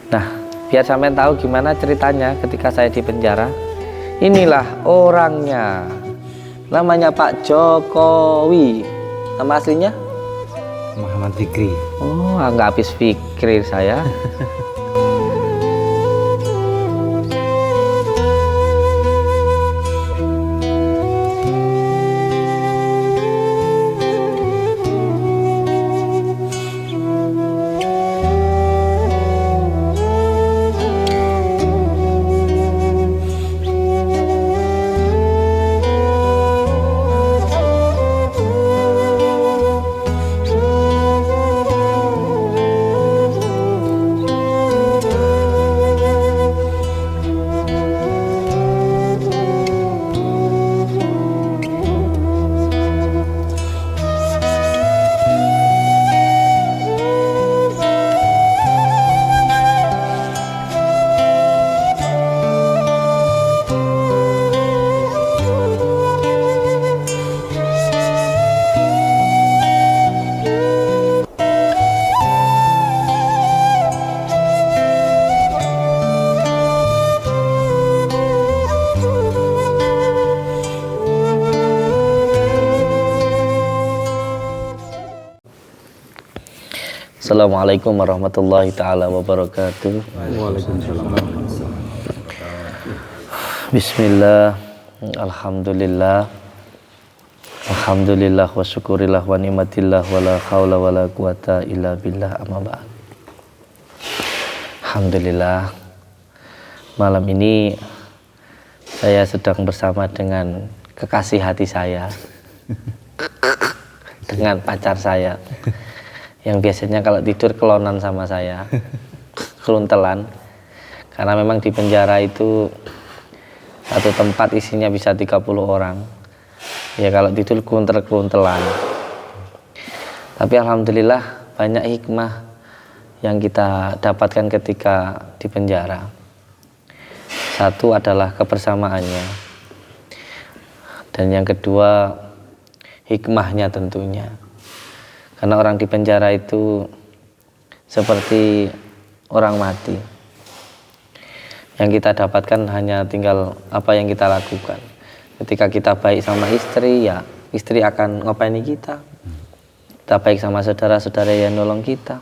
Nah, biar sampean tahu gimana ceritanya ketika saya di penjara. Inilah orangnya. Namanya Pak Jokowi. Nama aslinya? Muhammad Fikri. Oh, nggak habis pikir saya. Assalamualaikum warahmatullahi ta'ala wabarakatuh. Waalaikumsalam. Bismillah, alhamdulillah, alhamdulillah wa syukurillah wa ni'matillah wa la hawla wa la quwata illa billah, amma ba'd. Alhamdulillah, malam ini saya sedang bersama dengan kekasih hati saya, dengan pacar saya yang biasanya kalau tidur kelonan sama saya, keluntelan, karena memang di penjara itu satu tempat isinya bisa 30 orang ya, kalau tidur keluntelan. Tapi alhamdulillah banyak hikmah yang kita dapatkan ketika di penjara. Satu adalah kebersamaannya, dan yang kedua hikmahnya tentunya. Karena orang di penjara itu seperti orang mati. Yang kita dapatkan hanya tinggal apa yang kita lakukan. Ketika kita baik sama istri, ya istri akan ngopeni kita. Kita baik sama saudara-saudara yang nolong kita.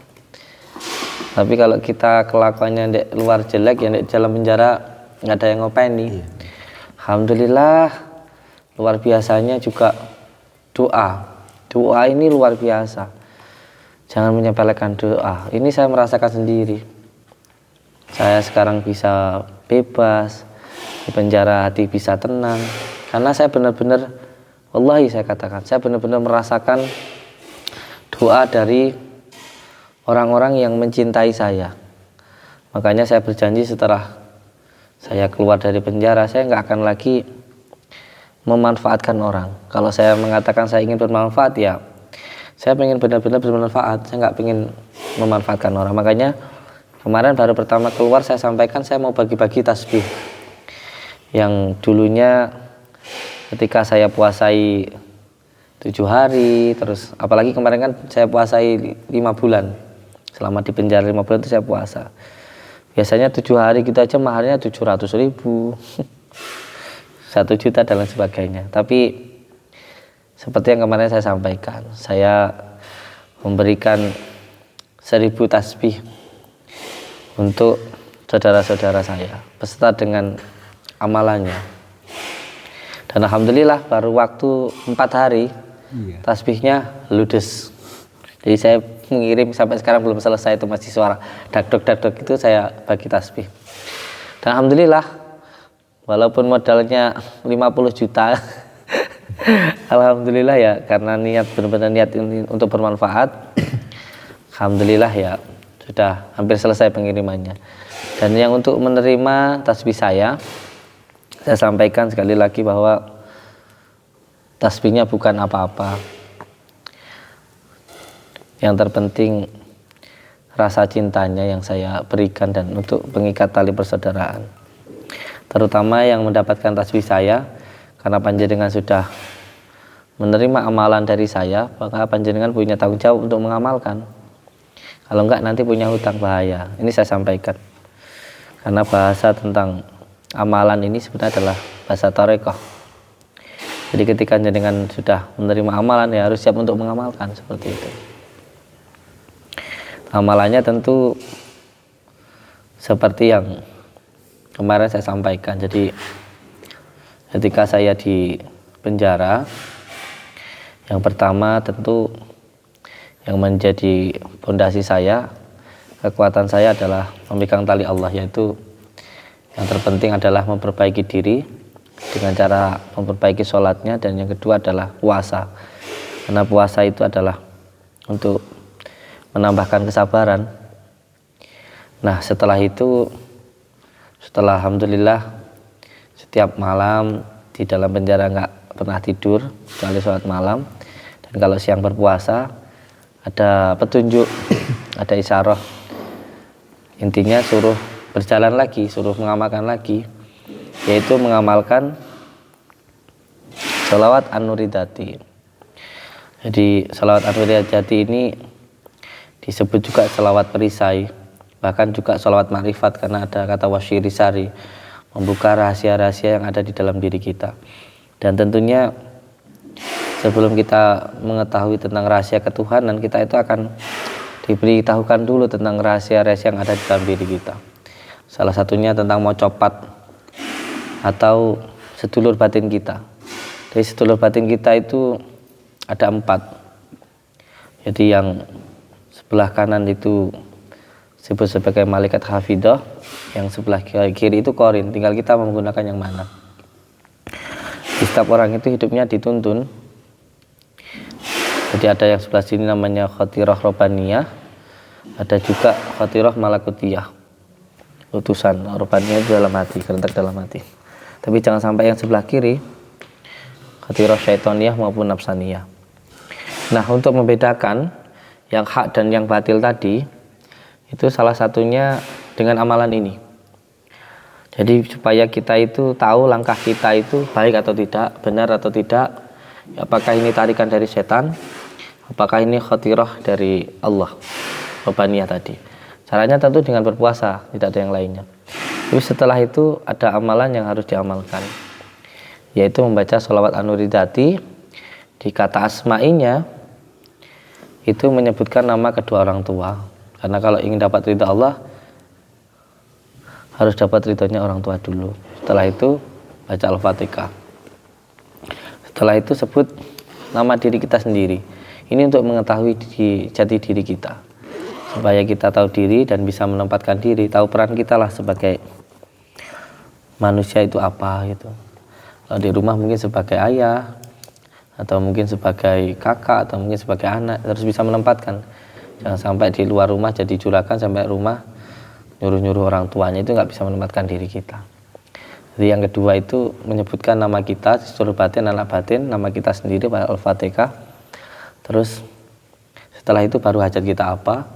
Tapi kalau kita kelakuannya di luar jelek, ya di dalam penjara nggak ada yang ngopeni. Alhamdulillah, luar biasanya juga doa. Doa ini luar biasa. Jangan menyepelekan doa. Ini saya merasakan sendiri. Saya sekarang bisa bebas di penjara, hati bisa tenang. Karena saya benar-benar, wallahi saya katakan, saya benar-benar merasakan doa dari orang-orang yang mencintai saya. Makanya saya berjanji setelah saya keluar dari penjara, saya nggak akan lagi memanfaatkan orang. Kalau saya mengatakan saya ingin bermanfaat, ya saya ingin benar-benar bermanfaat. Saya nggak ingin memanfaatkan orang. Makanya kemarin baru pertama keluar saya sampaikan saya mau bagi-bagi tasbih. Yang dulunya ketika saya puasai 7 hari, terus apalagi kemarin kan saya puasai 5 bulan. Selama di penjara 5 bulan itu saya puasa. Biasanya 7 hari kita aja mahalnya 700.000. 1 juta dan lain sebagainya. Tapi seperti yang kemarin saya sampaikan, saya memberikan 1000 tasbih untuk saudara-saudara saya beserta dengan amalannya. Dan alhamdulillah baru waktu 4 hari tasbihnya ludes. Jadi saya mengirim sampai sekarang belum selesai, itu masih suara dak-dok itu saya bagi tasbih. Dan alhamdulillah walaupun modalnya 50 juta, alhamdulillah ya, karena niat benar-benar niat ini untuk bermanfaat, alhamdulillah ya sudah hampir selesai pengirimannya. Dan yang untuk menerima tasbih saya sampaikan sekali lagi bahwa tasbihnya bukan apa-apa. Yang terpenting rasa cintanya yang saya berikan dan untuk mengikat tali persaudaraan. Terutama yang mendapatkan tasbih saya, karena panjenengan sudah menerima amalan dari saya, maka panjenengan punya tanggung jawab untuk mengamalkan. Kalau enggak nanti punya hutang bahaya. Ini saya sampaikan. Karena bahasa tentang amalan ini sebenarnya adalah bahasa tarekoh. Jadi ketika jenengan sudah menerima amalan ya harus siap untuk mengamalkan seperti itu. Amalannya tentu seperti yang kemarin saya sampaikan. Jadi ketika saya di penjara, yang pertama tentu yang menjadi fondasi saya, kekuatan saya adalah memegang tali Allah, yaitu yang terpenting adalah memperbaiki diri dengan cara memperbaiki sholatnya, dan yang kedua adalah puasa, karena puasa itu adalah untuk menambahkan kesabaran. Nah setelah itu, setelah alhamdulillah setiap malam di dalam penjara nggak pernah tidur kecuali sholat malam, dan kalau siang berpuasa ada petunjuk, ada isyarah, intinya suruh berjalan lagi, suruh mengamalkan lagi, yaitu mengamalkan sholawat an-nuridati. Jadi sholawat an-nuridati ini disebut juga sholawat perisai, bahkan juga sholawat ma'rifat, karena ada kata wasyirisari, membuka rahasia-rahasia yang ada di dalam diri kita. Dan tentunya sebelum kita mengetahui tentang rahasia ketuhanan, kita itu akan diberitahukan dulu tentang rahasia-rahasia yang ada di dalam diri kita. Salah satunya tentang mocopat atau sedulur batin kita. Dari sedulur batin kita itu ada 4. Jadi yang sebelah kanan itu disebut sebagai malaikat hafidah, yang sebelah kiri itu korin, tinggal kita menggunakan yang mana. Setiap orang itu hidupnya dituntun. Jadi ada yang sebelah sini namanya khatirah robaniyah, ada juga khatirah malakutiyah, utusan robaniyah itu dalam hati, kerentak dalam hati. Tapi jangan sampai yang sebelah kiri khatirah syaitoniyah maupun nafsaniyah. Nah untuk membedakan yang hak dan yang batil tadi, itu salah satunya dengan amalan ini. Jadi supaya kita itu tahu langkah kita itu baik atau tidak, benar atau tidak, apakah ini tarikan dari setan, apakah ini khatirah dari Allah, robaniyah tadi. Caranya tentu dengan berpuasa, tidak ada yang lainnya. Tapi setelah itu ada amalan yang harus diamalkan, yaitu membaca sholawat an-nuridati. Di kata asma'inya itu menyebutkan nama kedua orang tua, karena kalau ingin dapat ridha Allah harus dapat ridhonya orang tua dulu. Setelah itu baca Al-Fatihah. Setelah itu sebut nama diri kita sendiri. Ini untuk mengetahui jati diri kita, supaya kita tahu diri dan bisa menempatkan diri, tahu peran kita lah sebagai manusia itu apa gitu. Kalau di rumah mungkin sebagai ayah, atau mungkin sebagai kakak, atau mungkin sebagai anak, harus bisa menempatkan. Jangan sampai di luar rumah jadi juragan, sampai rumah nyuruh-nyuruh orang tuanya, itu nggak bisa menempatkan diri kita. Jadi yang kedua itu menyebutkan nama kita, seluruh batin, anak batin, nama kita sendiri pada Al-Fatihah. Terus setelah itu baru hajat kita apa.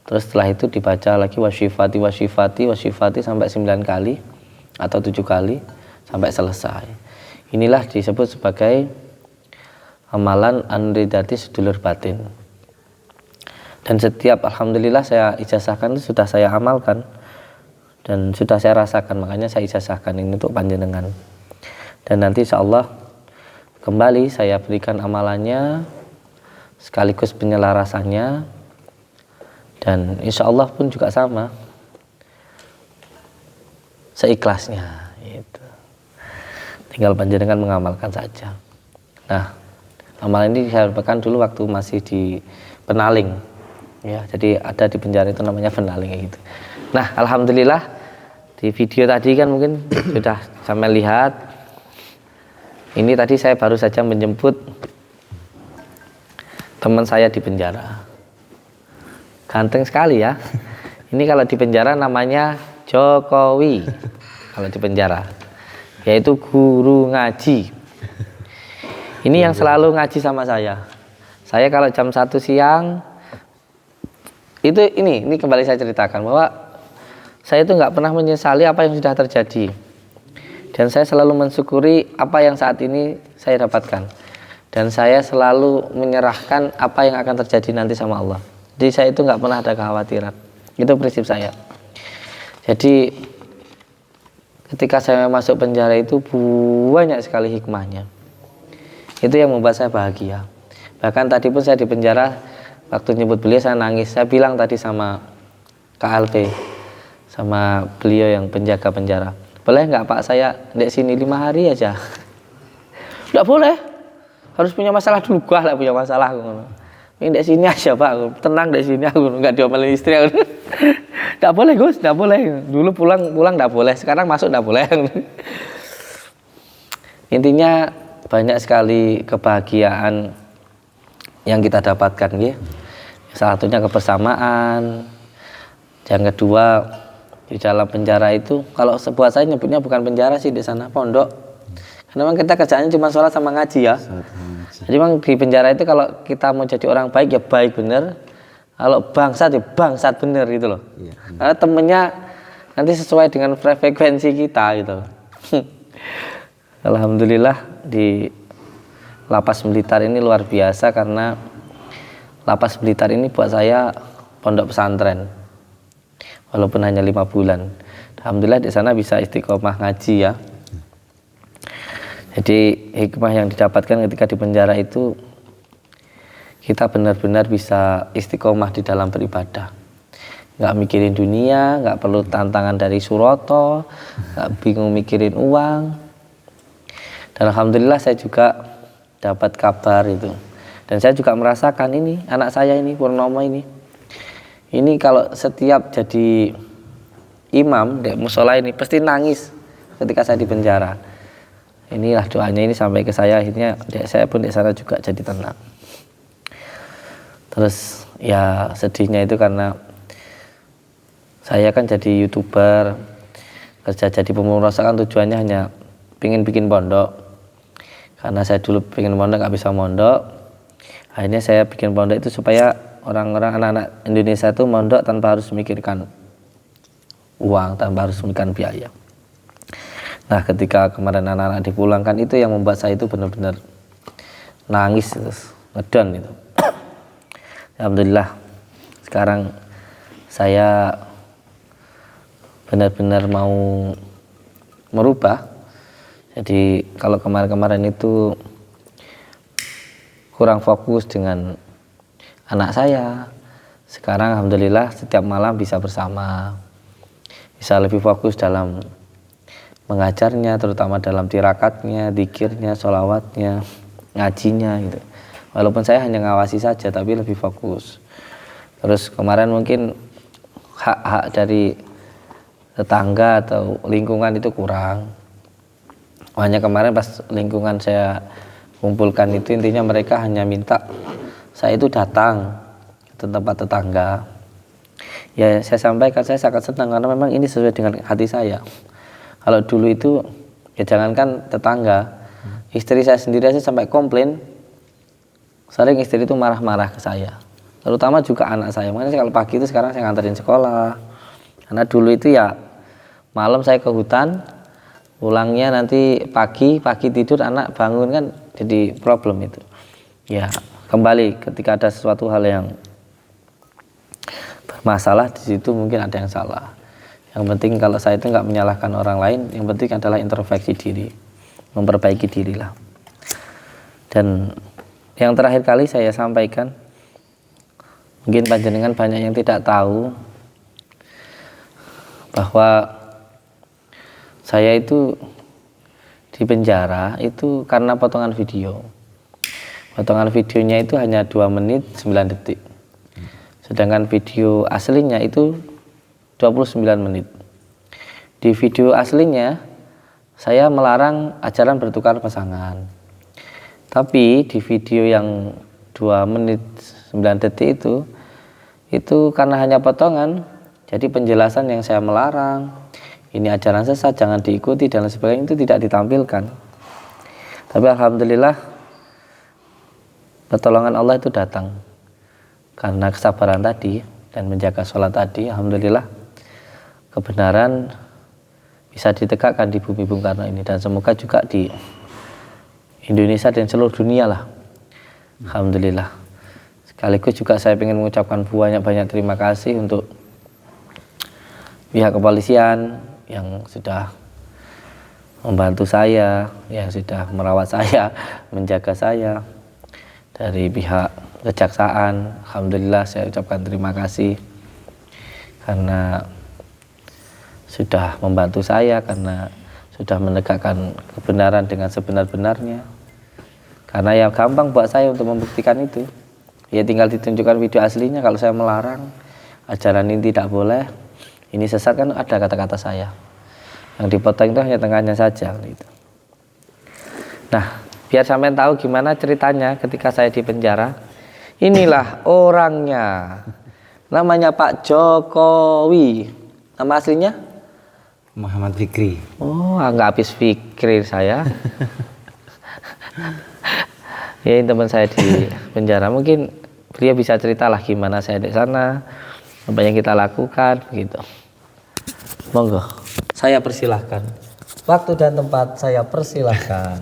Terus setelah itu dibaca lagi wasyifati wasyifati wasyifati sampai 9 kali atau 7 kali sampai selesai. Inilah disebut sebagai amalan an-nuridati sedulur batin. Dan setiap alhamdulillah saya ijazahkan itu sudah saya amalkan dan sudah saya rasakan, makanya saya ijazahkan ini untuk panjenengan. Dan nanti insyaallah kembali saya berikan amalannya sekaligus penyelarasannya, dan insyaallah pun juga sama seikhlasnya gitu. Tinggal panjenengan mengamalkan saja. Nah, amalan ini saya lakukan dulu waktu masih di Penaling. Ya, jadi ada di penjara itu namanya Penaling gitu. Nah, alhamdulillah di video tadi kan mungkin sudah sampai lihat. Ini tadi saya baru saja menjemput teman saya di penjara. Ganteng sekali ya. Ini kalau di penjara namanya Jokowi. Kalau di penjara, yaitu guru ngaji. Ini yang selalu ngaji sama saya. Saya kalau jam 1 siang itu ini kembali saya ceritakan bahwa saya itu nggak pernah menyesali apa yang sudah terjadi, dan saya selalu mensyukuri apa yang saat ini saya dapatkan, dan saya selalu menyerahkan apa yang akan terjadi nanti sama Allah. Jadi saya itu nggak pernah ada kekhawatiran. Itu prinsip saya. Jadi ketika saya masuk penjara itu banyak sekali hikmahnya. Itu yang membuat saya bahagia. Bahkan tadi pun saya di penjara, waktu nyebut beliau saya nangis. Saya bilang tadi sama Kak Alve, sama beliau yang penjaga penjara, boleh nggak Pak saya di sini 5 hari aja? Nggak boleh, harus punya masalah dulu. Gua lah punya masalah. Ini di sini aja Pak, tenang di sini, aku nggak diomelin istri. Nggak boleh Gus, nggak boleh. Dulu pulang nggak boleh, sekarang masuk nggak boleh. Intinya banyak sekali kebahagiaan yang kita dapatkan, ya. Salah satunya kebersamaan. Yang kedua, di dalam penjara itu, kalau buat saya nyebutnya bukan penjara sih di sana, pondok. Karena memang kita kerjaannya cuma sholat sama ngaji ya. Jadi memang di penjara itu kalau kita mau jadi orang baik ya baik bener, kalau bangsat ya bangsat bener gitu loh. Karena temennya nanti sesuai dengan frekuensi kita gitu. Alhamdulillah di Lapas Blitar ini luar biasa, karena Lapas Blitar ini buat saya pondok pesantren. Walaupun hanya 5 bulan, alhamdulillah di sana bisa istiqomah ngaji ya. Jadi hikmah yang didapatkan ketika di penjara itu, kita benar-benar bisa istiqomah di dalam beribadah. Nggak mikirin dunia, nggak perlu tantangan dari Suroto, nggak bingung mikirin uang. Dan alhamdulillah saya juga dapat kabar itu. Dan saya juga merasakan ini, anak saya ini, Purnomo ini kalau setiap jadi imam di musola ini pasti nangis ketika saya di penjara. Inilah doanya ini sampai ke saya, akhirnya saya pun di sana juga jadi tenang. Terus ya sedihnya itu karena saya kan jadi YouTuber, kerja jadi pemurasa kan tujuannya hanya pingin bikin pondok. Karena saya dulu pengen pondok nggak bisa mondok, akhirnya saya bikin pondok itu supaya orang-orang anak-anak Indonesia itu mondok tanpa harus memikirkan uang, tanpa harus memikirkan biaya. Nah ketika kemarin anak-anak dipulangkan, itu yang membuat saya itu benar-benar nangis terus ngedon itu. Alhamdulillah sekarang saya benar-benar mau merubah. Jadi kalau kemarin-kemarin itu kurang fokus dengan anak saya, sekarang alhamdulillah setiap malam bisa bersama, bisa lebih fokus dalam mengajarnya, terutama dalam tirakatnya, dzikirnya, sholawatnya, ngajinya gitu. Walaupun saya hanya ngawasi saja, tapi lebih fokus. Terus kemarin mungkin hak-hak dari tetangga atau lingkungan itu kurang. Hanya kemarin pas lingkungan saya kumpulkan itu, intinya mereka hanya minta saya itu datang ke tempat tetangga. Ya saya sampaikan, saya sangat senang karena memang ini sesuai dengan hati saya. Kalau dulu itu ya jangankan tetangga, istri saya sendiri aja sampai komplain. Sering istri itu marah-marah ke saya, terutama juga anak saya. Makanya kalau pagi itu sekarang saya nganterin sekolah. Karena dulu itu ya malam saya ke hutan, pulangnya nanti pagi tidur, anak bangun kan jadi problem itu. Ya kembali ketika ada sesuatu hal yang bermasalah di situ mungkin ada yang salah. Yang penting kalau saya itu nggak menyalahkan orang lain, yang penting adalah introspeksi diri, memperbaiki diri lah. Dan yang terakhir kali saya sampaikan, mungkin panjenengan banyak yang tidak tahu bahwa saya itu di penjara itu karena potongan video. Potongan videonya itu hanya 2 menit 9 detik. Sedangkan video aslinya itu 29 menit. Di video aslinya saya melarang ajaran bertukar pasangan. Tapi di video yang 2 menit 9 detik itu karena hanya potongan, jadi penjelasan yang saya melarang, ini ajaran sesat, jangan diikuti dan sebagainya, itu tidak ditampilkan. Tapi alhamdulillah pertolongan Allah itu datang karena kesabaran tadi dan menjaga sholat tadi. Alhamdulillah kebenaran bisa ditegakkan di bumi Bung Karno ini, dan semoga juga di Indonesia dan seluruh dunia lah. Alhamdulillah. Sekaligus juga saya ingin mengucapkan banyak terima kasih untuk pihak kepolisian yang sudah membantu saya, yang sudah merawat saya, menjaga saya. Dari pihak kejaksaan, alhamdulillah saya ucapkan terima kasih karena sudah membantu saya, karena sudah menegakkan kebenaran dengan sebenar-benarnya. Karena ya gampang buat saya untuk membuktikan itu. Ya tinggal ditunjukkan video aslinya. Kalau saya melarang ajaran ini tidak boleh, ini sesat, kan ada kata-kata saya. Yang dipotong itu hanya tengahnya saja gitu. Nah, biar sampean tahu gimana ceritanya ketika saya di penjara. Inilah orangnya. Namanya Pak Jokowi. Nama aslinya? Muhammad Fikri. Oh, nggak habis pikir saya. Ya, ini teman saya di penjara. Mungkin beliau bisa ceritalah gimana saya di sana, apa yang kita lakukan, gitu. Monggo, saya persilahkan. Waktu dan tempat saya persilahkan.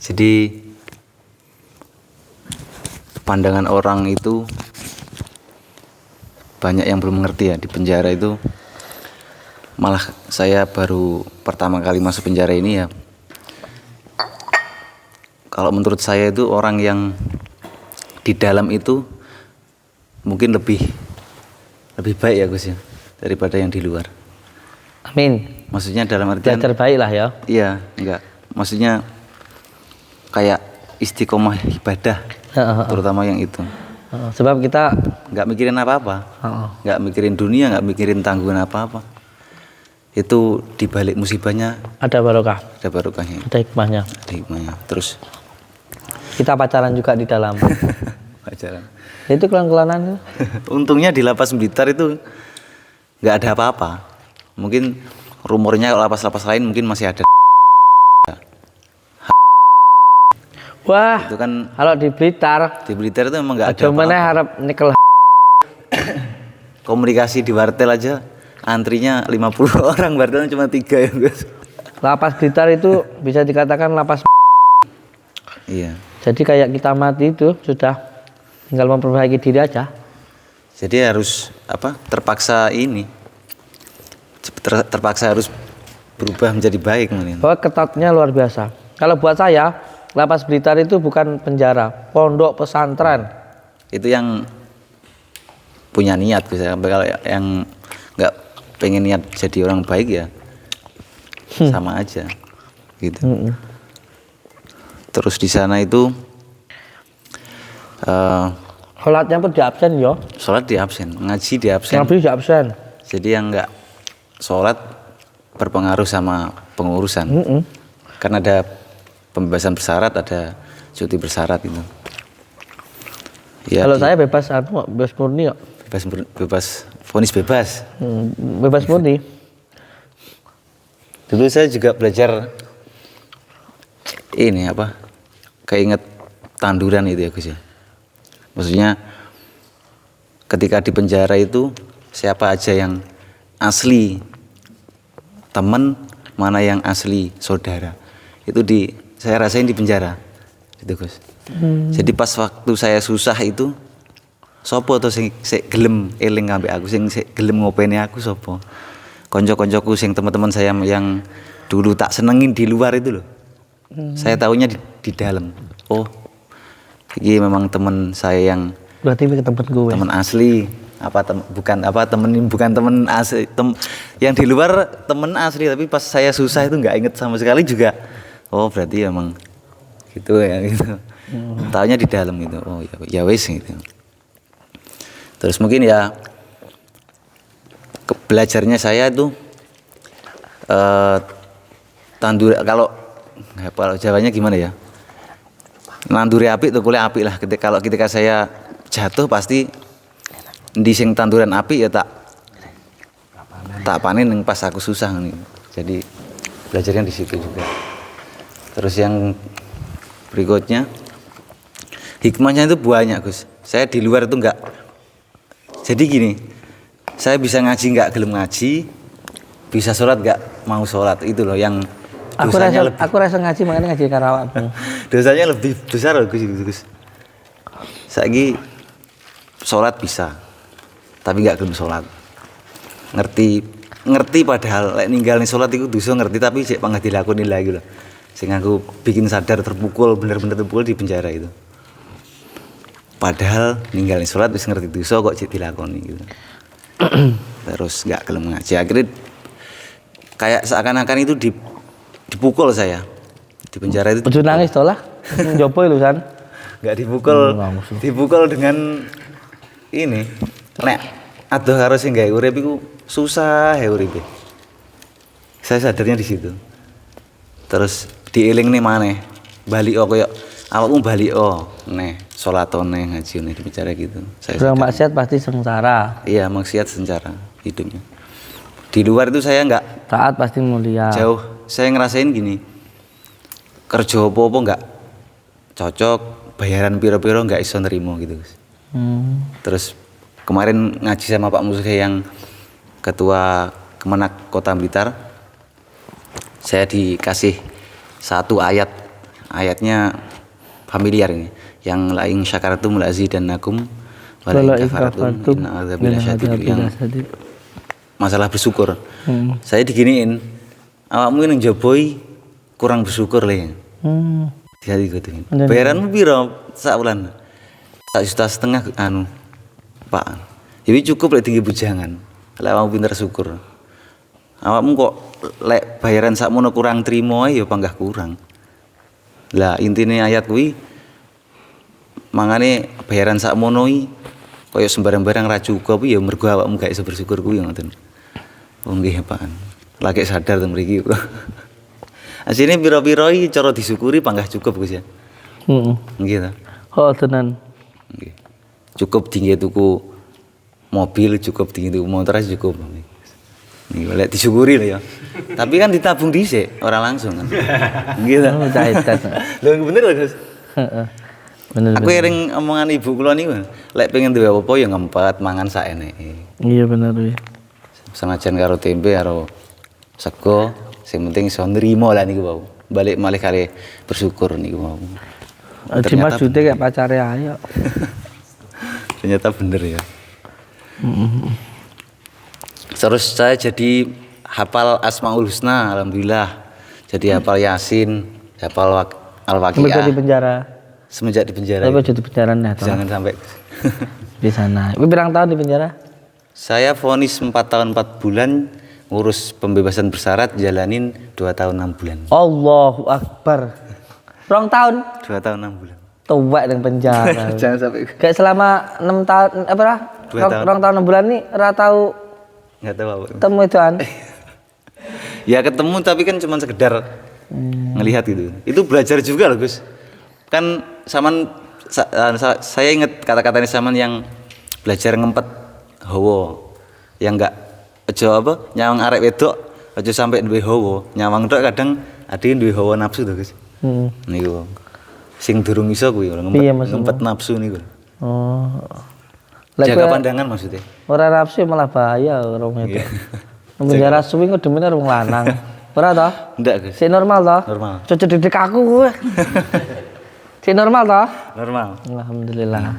Jadi pandangan orang itu banyak yang belum mengerti ya, di penjara itu. Malah saya baru pertama kali masuk penjara ini ya. Kalau menurut saya itu orang yang di dalam itu mungkin lebih baik ya Gus ya, daripada yang di luar. Amin. Maksudnya dalam artian Belajar baik lah ya. iya, enggak. Maksudnya kayak istiqomah ibadah, terutama yang itu. Sebab kita Enggak mikirin apa-apa. Enggak mikirin dunia, enggak mikirin tanggungan apa-apa. Itu di balik musibahnya ada barokah, ada barokahnya, ada hikmahnya. ada hikmahnya. Terus Kita pacaran juga di dalam. pacaran. Itu kelan-kelanan itu. Untungnya di lapas Blitar itu enggak ada apa-apa. Mungkin rumornya kalau lapas-lapas lain mungkin masih ada. Wah, Itu kan kalau di Blitar, di Blitar itu memang enggak ada aja mana apa-apa. harap nikel. Komunikasi di wartel aja antrinya 50 orang, wartelnya cuma 3 ya Gus. Lapas Blitar itu bisa dikatakan lapas. Iya. Jadi kayak kita mati itu sudah tinggal memperbaiki diri aja. Jadi harus terpaksa ini. Terpaksa harus berubah menjadi baik mungkin. Bahwa ketatnya luar biasa. Kalau buat saya, lapas Blitar itu bukan penjara, pondok pesantren. Itu yang punya niat Gus ya. Kalau yang nggak pengen niat jadi orang baik ya sama aja gitu. Terus di sana itu Sholatnya pun di absen yo. sholat di absen, ngaji di absen. Nabi di absen. Jadi yang nggak sholat berpengaruh sama pengurusan. Karena ada pembebasan bersyarat, ada cuti bersyarat itu. Ya, Kalau saya bebas bebas murni kok. bebas vonis bebas. Bebas murni. Dulu saya juga belajar ini keinget tanduran itu ya Gus ya. Maksudnya ketika di penjara itu siapa aja yang asli teman, mana yang asli saudara. Itu saya rasain di penjara. Gitu Gus. Jadi pas waktu saya susah itu sopo to sing gelem eling ambek aku, sing gelem ngopeni aku sopo? Konco-koncoku sing teman-teman saya yang dulu tak senengin di luar itu loh. Saya tahunya di dalam. Oh, ini memang teman saya yang Berarti ini temen gue. teman asli. Bukan teman asli. Yang di luar teman asli, tapi pas saya susah itu nggak inget sama sekali juga. Oh, berarti emang gitu ya gitu. Tahunya di dalam gitu. Oh, ya wes gitu. Terus mungkin ya belajarnya saya tuh kalau Jawanya gimana ya? Nanduri api tuh kuliah api lah. Ketika saya jatuh pasti di sing tanduran api ya tak panen yang pas aku susah nih. Jadi belajarnya di situ juga. Terus yang berikutnya hikmahnya itu banyak Gus. Saya di luar itu enggak. Jadi gini, saya bisa ngaji nggak gelem ngaji, bisa sholat nggak mau sholat, itu loh yang dosanya Aku rasa ngaji, makanya ngaji Karawang. dosanya lebih besar loh Gus. Saiki sholat bisa, tapi nggak gelem sholat. Ngerti ngerti padahal lek ninggalin sholat itu dosa ngerti tapi cek panggah dilakoni lagi loh. Sing aku bikin sadar terpukul bener-bener terpukul di penjara itu. Padahal ninggalin sholat wis ngerti dosa kok cek dilakoni gitu. Terus nggak gelem ngaji akhirnya kayak seakan-akan itu dipukul saya di penjara itu. Ojo nangis to lah. Njopo lho San. Nggak dipukul dengan ini nek aduh karo sing gawe urip iku susah ya uripe. Saya sadarnya di situ. Terus dieling nih maneh balik koyo awakmu balik neh salatone ngaji di penjara gitu. Kalau maksiat pasti sengsara. Iya, maksiat sengsara hidupnya. Di luar itu saya nggak Taat pasti mulia. jauh. Saya ngerasain gini. Kerja apa-apa nggak cocok, bayaran piro-piro nggak iso nerimo gitu. Terus kemarin ngaji sama Pak Muslih yang ketua Kemenak Kota Blitar, saya dikasih satu ayatnya familiar ini, yang lain syakaratum lazidannakum wa la in kafartum inna adzabi lasyadid, yang masalah bersyukur. Saya diginiin, awakmu yang jaboi kurang bersyukur le. Jadi gitu. Bayaranmu piro sak bulan? 1,5 juta Pak. Jadi cukup lek tinggi bujangan. Lek awakmu pinter syukur. Awakmu kok lek bayaran sakmono kurang trimo ae ya panggah kurang. Lah intine ayat kuwi mangane bayaran sakmono iki kaya sembarang-barang ra cukup ya mergo awakmu gak iso bersyukur kuwi ngoten. Oh nggih Pak. Lagi sadar to mriki. Asline pira-pira iki cara disyukuri panggah cukup Gus ya. Nggih ta. Oh tenan. Nggih. Cukup tinggi tuku mobil, cukup tinggi tuku motor cukup. Nggih, lek disyukuri lho ya. Tapi kan ditabung dhisik, ora langsung kan. Nggih ta. Oh, jahitan. Lho bener lho Gus. Heeh. Bener. Aku ering omongan ibu kula niku, lek pengen duwe apa ya ngempet mangan saeneke. Iya bener kuwi. Senajan karo tempe karo sego, sing penting iso nrimo lah niku wau. Balik malih kali bersyukur niku wau. Aji maksudnya kayak pacare ae. Ternyata bener ya. Terus saya jadi hafal Asmaul Husna, alhamdulillah. Jadi hafal Yasin, hafal Al-Waqiah. Semenjak di penjara. Semenjak di penjara. Tapi jadi penjara nah. Jangan sampai Di sana. Ibu berapa tahun di penjara? Saya vonis 4 tahun 4 bulan, ngurus pembebasan bersyarat jalanin 2 tahun 6 bulan. Allahu Akbar. 2 tahun? 2 tahun 6 bulan. Tua dengan penjara. Jangan sampai. Kayak selama 6 tahun apa lah? 2 tahun 6 bulan nih ora tahu Enggak tahu apa. ketemu ituan. Ya ketemu tapi kan cuma sekedar ngelihat gitu. Itu belajar juga loh Gus. Kan saya ingat kata-katanya Saman yang belajar ngempet hawa. Yang enggak aja apa nyawang arek wedok aja sampai duwe hawa. Nyawang tok kadang ada yang duwe hawa nafsu tuh Gus. Niku. Sing durung iso kuwi ngempet nafsu niku. Oh. Jaga pandangan maksudnya. Ora nafsu malah bahaya orang itu. Penjara suwi ngedemene wong lanang. Ora toh? Ndak Gus. Si normal toh? Normal. Cocok didik aku kowe. Si normal toh? Normal. Alhamdulillah.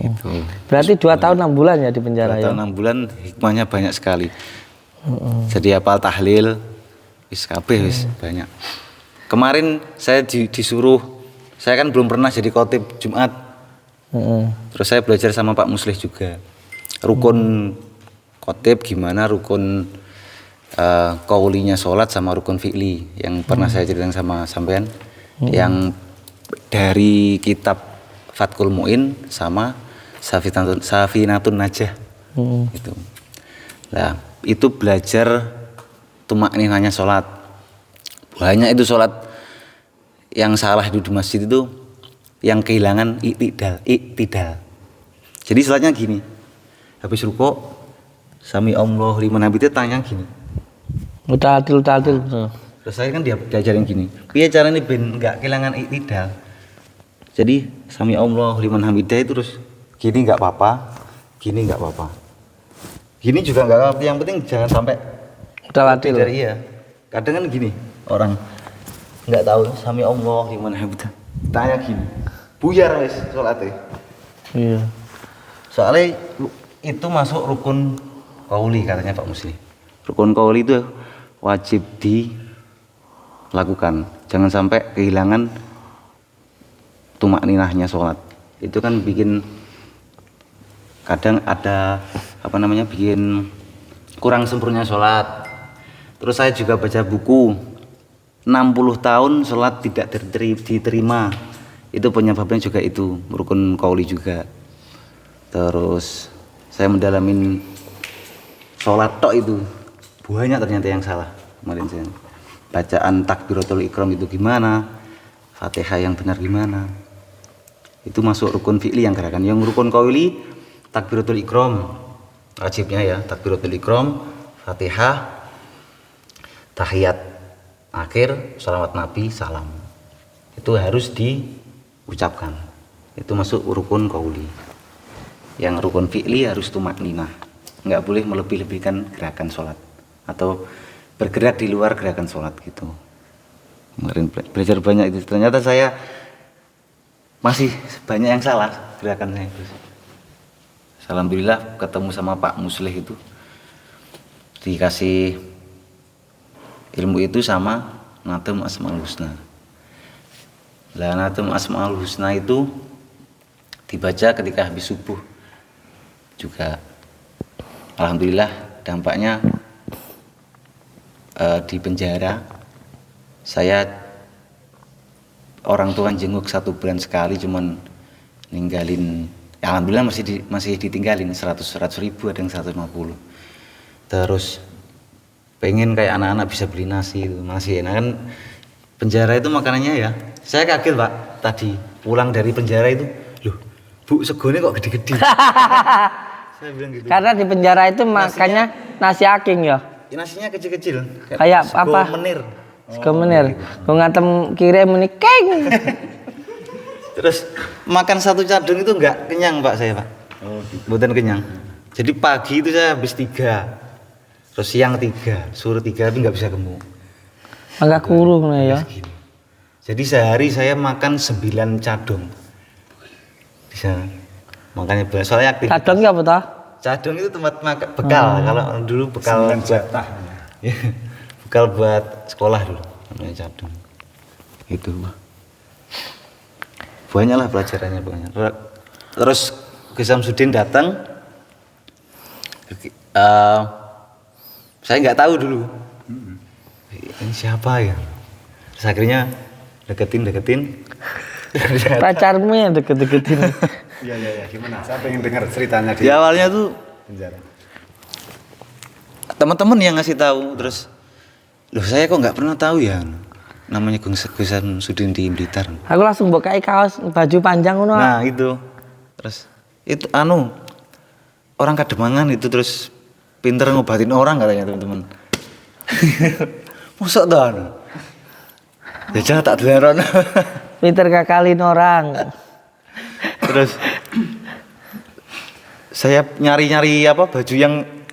Itu. Berarti 2 tahun 6 bulan ya di penjara 2 ya. tahun 6 bulan hikmahnya banyak sekali. Jadi hafal tahlil wis kabeh wis banyak. Kemarin saya disuruh, saya kan belum pernah jadi khotib Jumat. Terus saya belajar sama Pak Muslih juga. Rukun khotib gimana, rukun qaulinya sholat sama rukun fi'li yang pernah saya ceritakan sama sampean. Yang dari kitab Fathul Mu'in sama Safinatun Najah. Itu. Nah, itu belajar tumakninahnya sholat. Banyak itu sholat yang salah di masjid itu yang kehilangan iktidal. Jadi sholatnya gini, habis rukuk sami Allah liman hamidih tanya gini. Utatil. Terus saya kan diajarin gini, piye caranya ben enggak kehilangan iktidal. Jadi sami Allah liman hamidah itu terus gini enggak apa-apa, gini enggak apa-apa. Gini juga enggak apa-apa, yang penting jangan sampai Utatil. Iya. Kadang kan gini, orang enggak tahu sami Allah liman hamidah. Tanya gini. Buyar wis salate. Iya. Soalnya itu masuk rukun qauli katanya Pak Musli. Rukun qauli itu wajib dilakukan. Jangan sampai kehilangan tumakninahnya sholat. Itu kan bikin kadang ada bikin kurang sempurna sholat. Terus saya juga baca buku 60 tahun sholat tidak diterima. Itu penyebabnya juga itu, rukun qauli juga. Terus saya mendalamin sholat tok itu banyak ternyata yang salah. Kemarin saya bacaan takbiratul ikram itu gimana, Fatihah yang benar gimana. Itu masuk rukun fi'li yang gerakan. Yang rukun qauli takbiratul ikram wajibnya ya, takbiratul ikram, Fatihah, tahiyat akhir, shalawat Nabi, salam. Itu harus diucapkan. Itu masuk rukun qauli. Yang rukun fi'li harus tumakninah. Enggak boleh melebih-lebihkan gerakan sholat atau bergerak di luar gerakan sholat gitu. Kemarin belajar banyak itu. Ternyata saya masih banyak yang salah gerakan saya itu. Alhamdulillah ketemu sama Pak Muslih itu, dikasih ilmu itu sama Natum Asmaul Husna. Lah Natum Asmaul Husna itu dibaca ketika habis subuh juga. Alhamdulillah dampaknya di penjara saya orang tua jenguk 1 bulan sekali, cuman ninggalin. Alhamdulillah masih ditinggalin 100 ribu, ada yang 150. Terus pengen kayak anak-anak bisa beli nasi itu masih enak kan. Penjara itu makanannya ya, saya kaget Pak tadi pulang dari penjara itu, loh Bu segone kok gede-gede. Saya bilang gitu. Karena di penjara itu makannya nasi aking ya. Nasinya kecil-kecil. Kayak sego apa? Menir. Sego menir. Kok ngantem kire muni keng. Terus makan 1 cadung itu enggak kenyang Pak saya Pak. Bukan kenyang. Jadi pagi itu saya habis 3. Terus siang 3, sore 3 tapi enggak bisa gemuk. Agak kurung ya. Jadi sehari saya makan 9 cadung. Bisa. Makanya soalnya aktif. Cadong ya apa toh? Cadung itu tempat makan bekal. Kalau dulu bekal jatah. Bekal buat sekolah dulu namanya cadung. Itu Pak. Banyak lah pelajarannya banyak. Terus Gus Samsudin datang, saya nggak tahu dulu ini siapa ya. Terus akhirnya deketin. Pacarmu yang deket-deketin. Iya, gimana? Saya pengen dengar ceritanya Di awalnya tuh penjara. teman-teman yang ngasih tahu. Terus loh saya kok nggak pernah tahu ya namanya Gus Samsudin di Blitar. Aku langsung buka kaos baju panjang ngono. Nah itu, terus itu orang Kademangan itu, terus pinter ngobatin orang katanya teman-teman. Mosok dah ya tak dolan. Pinter kakalin orang. Terus saya nyari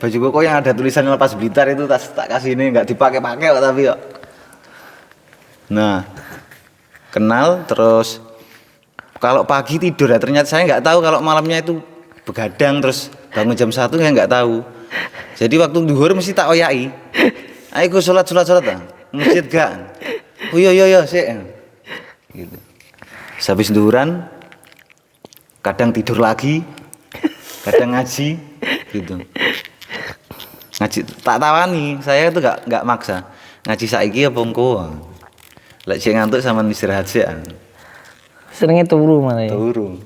baju koko yang ada tulisannya Lepas Blitar itu tak kasih ini, nggak dipakai-pakai kok tapi kok. Nah kenal. Terus kalau pagi tidur ya, ternyata saya nggak tahu kalau malamnya itu begadang terus bangun jam 1 saya nggak tahu. Jadi waktu duhur mesti tak oyai, ayo gue sholat masjid gak? Oh iya sih gitu. Habis duhuran kadang tidur lagi, kadang ngaji gitu. Ngaji tak tawani, saya itu nggak maksa ngaji saiki apa engko. Lek sing ngantuk sama istirahat sih. Seringnya turu malah ya. Turu.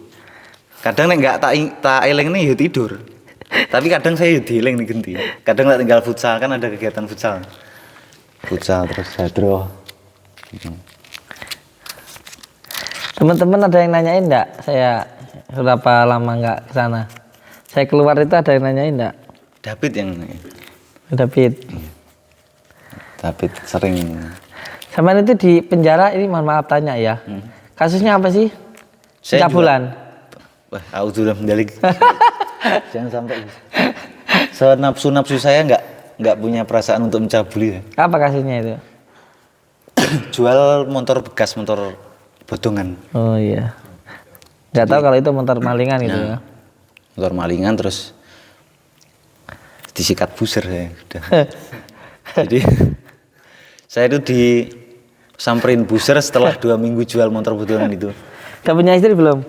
Kadang nek enggak tak eling nih ya tidur. Tapi kadang saya ya dieling nih genti. Kadang tak tinggal futsal, kan ada kegiatan futsal. Futsal terus hadroh. Gitu. Teman-teman ada yang nanyain enggak? Saya berapa lama enggak ke sana? Saya keluar itu ada yang nanyain enggak? David yang nanya. David. David sering. Sama itu di penjara ini, mohon maaf tanya ya. Kasusnya apa sih? Pencabulan. Wah, auzubillah mendalik. Jangan sampai. Nafsu saya nggak punya perasaan untuk mencabuli. Apa kasusnya itu? Jual motor bekas, motor bodongan. Oh iya. Nggak tahu kalau itu motor malingan gitu ya. Motor malingan terus disikat buser saya udah. Jadi saya itu disamperin buser setelah 2 minggu jual motor bodonan itu. Udah punya istri belum?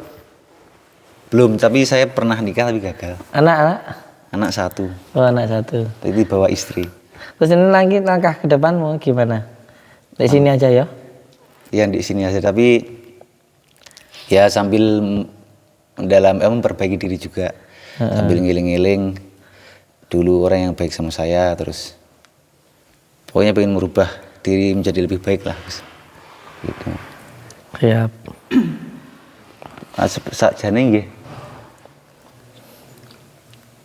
Belum, tapi saya pernah nikah tapi gagal. Anak-anak? Anak 1, Oh, anak 1. jadi bawa istri. Terus ini lagi langkah ke depanmu gimana? Di sini aja ya? Yang di sini aja, tapi ya sambil memperbaiki diri juga. Sambil ngiling-ngiling dulu orang yang baik sama saya, terus pokoknya pengen merubah diri menjadi lebih baik lah. Gitu. Siap. Sakjane nggih.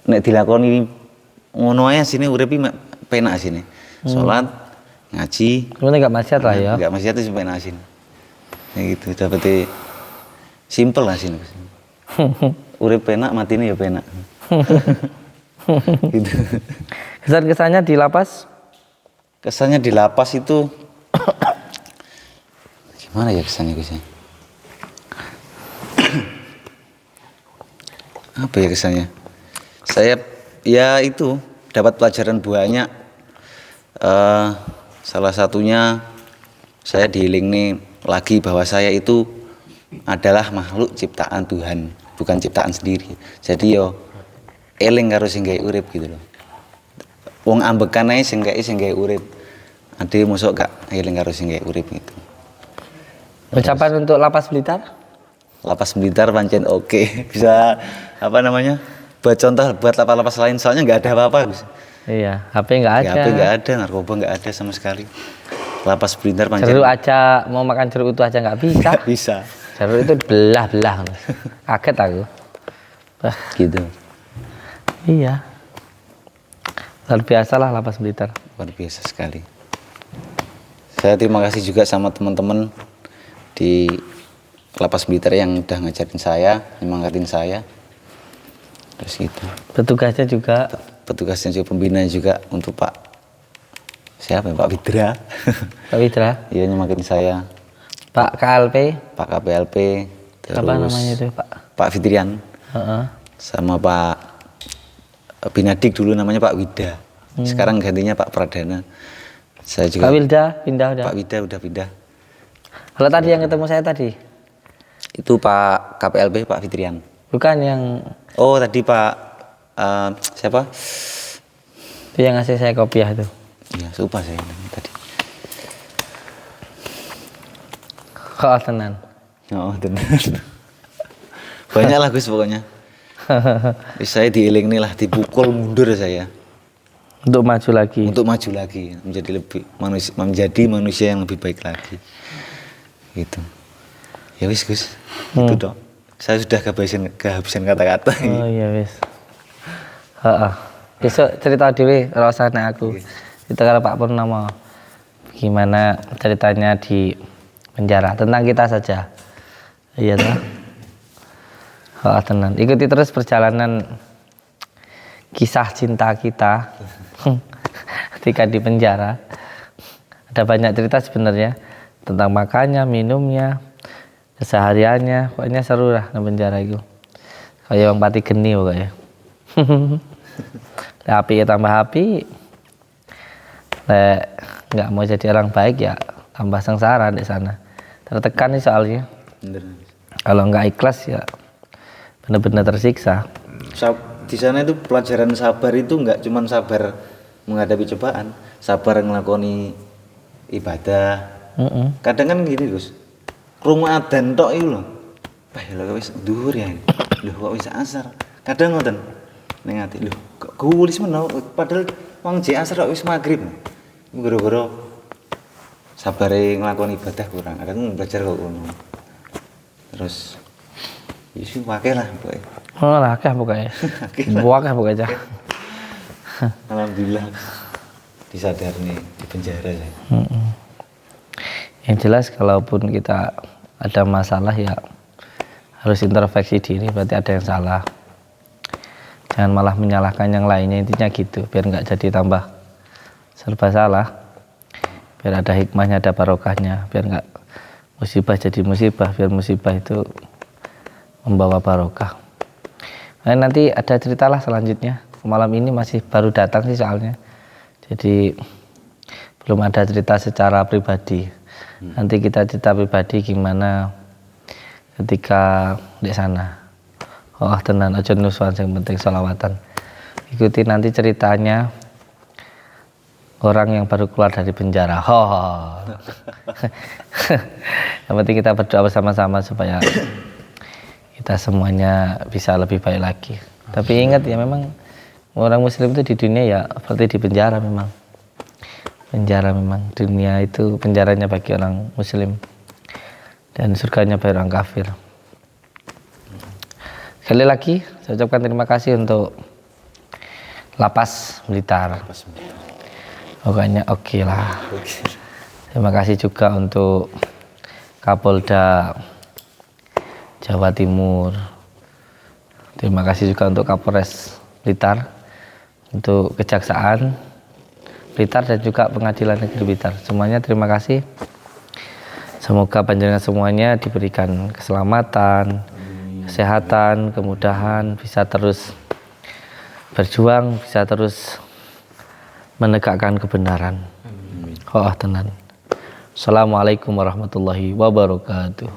Nek dilakoni ngono ae sini uripe penak sini. Salat, ngaji, Sebenarnya nggak maksiat lah ya. enggak maksiat itu penak sini. Ya gitu, dapete simpel lah sini. Urip penak, matine ya penak. Gitu. Kesan-kesannya di lapas? Kesannya di lapas itu gimana ya kesannya Gus? Apa ya kesannya? Saya ya itu dapat pelajaran banyak. Salah satunya saya diilingi lagi bahwa saya itu adalah makhluk ciptaan Tuhan, bukan ciptaan sendiri. Jadi yo eling karo sing gawe urip gitu loh. Wong ambekan ae sing gawe urip. Ade mosok gak eling karo sing gawe urip gitu. Ucapan untuk lapas Blitar? Lapas Blitar pancen oke. Bisa apa namanya? Buat contoh buat lapas-lapas lain soalnya nggak ada apa-apa Gus. Iya, HP nggak ada. HP nggak ada, narkoba nggak ada sama sekali. Lapas Blitar pancen Jeruk aja, mau makan jeruk utuh aja nggak bisa. nggak bisa. Jeruk itu belah-belah. Kaget aku. Wah, Gitu. iya. Luar biasa lah lapas Blitar. Luar biasa sekali. Saya terima kasih juga sama teman-teman di Lapas Blitar yang udah ngajarin saya, nyemangatin saya. Terus gitu. Petugasnya juga. Petugasnya juga, pembina juga untuk Pak siapa ya? Pak Widra. Pak Witra, Iya nyemangatin saya. Pak KLP, Pak KPLP. Terus apa namanya itu Pak? Pak Fitrian. Heeh. Sama Pak Binadik dulu namanya Pak Wida. Sekarang gantinya Pak Pradana. Saya juga. Pak Wilda, pindah udah. Pak Wida udah pindah. Kalau tadi yang ketemu saya tadi, Itu Pak KPLB Pak Fitrian. bukan yang Oh tadi Pak siapa? itu yang ngasih saya kopiah itu. Ya lupa saya namanya tadi. Oh tenan. Oh benar. Banyak lah Gus pokoknya. Saya diiling nih lah, dipukul mundur saya Untuk maju lagi. untuk maju lagi, menjadi manusia yang lebih baik lagi. Gitu. Ya wis Gus, itu dong. Saya sudah kehabisan kata-kata. Oh iya wis. Heeh. Besok cerita dhewe rasane aku. Itu kalau Pak Purnomo. Gimana ceritanya di penjara tentang kita saja. Iya toh? Oh, tenan. Ikuti terus perjalanan kisah cinta kita ketika di penjara. Ada banyak cerita sebenarnya tentang makannya, minumnya, kesehariannya. Pokoknya seru lah di penjara itu. Kayak orang pati geni pokoknya. Api ya tambah api. Nggak mau jadi orang baik ya tambah sengsara di sana. Tertekan nih soalnya. Bener. Kalau nggak ikhlas ya benar-benar tersiksa. Di sana itu pelajaran sabar itu nggak cuma sabar menghadapi cobaan, sabar ngelakoni ibadah. Kadang kan gini Gus, rumah adzan tok itu loh. Bah lho wis dhuwur ya. Lho kok wis asar. Kadang ngoten ning ati lho kok gulis menawa padahal wong jek asar kok wis magrib. Gara-gara sabare nglakoni ibadah kurang. Kadang belajar kok ngono. Terus ya sih wae lah pokoknya. Oh lah akeh pokoknya. Akeh pokoknya. Alhamdulillah disadar nih di penjara saya. Yang jelas kalaupun kita ada masalah ya harus introspeksi diri, berarti ada yang salah. Jangan malah menyalahkan yang lainnya, intinya gitu, biar nggak jadi tambah serba salah. Biar ada hikmahnya, ada barokahnya, biar nggak musibah jadi musibah, biar musibah itu membawa barokah. Nah, nanti ada ceritalah selanjutnya malam ini masih baru datang sih soalnya. Jadi belum ada cerita secara pribadi. Nanti kita cerita pribadi gimana ketika di sana. Oh tenan aja nusuan yang penting sholawatan. Ikuti nanti ceritanya orang yang baru keluar dari penjara. Yang penting kita berdoa bersama-sama supaya kita semuanya bisa lebih baik lagi. Tapi ingat ya, memang orang muslim itu di dunia ya seperti di penjara memang. Penjara memang, dunia itu penjaranya bagi orang muslim dan surganya bagi orang kafir. Sekali lagi saya ucapkan terima kasih untuk Lapas Blitar. Pokoknya oke lah. Terima kasih juga untuk Kapolda Jawa Timur. Terima kasih juga untuk Kapolres Blitar, untuk Kejaksaan Blitar dan juga Pengadilan Negeri Blitar. Semuanya terima kasih. Semoga panjenengan semuanya diberikan keselamatan, kesehatan, kemudahan, bisa terus berjuang, bisa terus menegakkan kebenaran. Tenan. Assalamualaikum warahmatullahi wabarakatuh.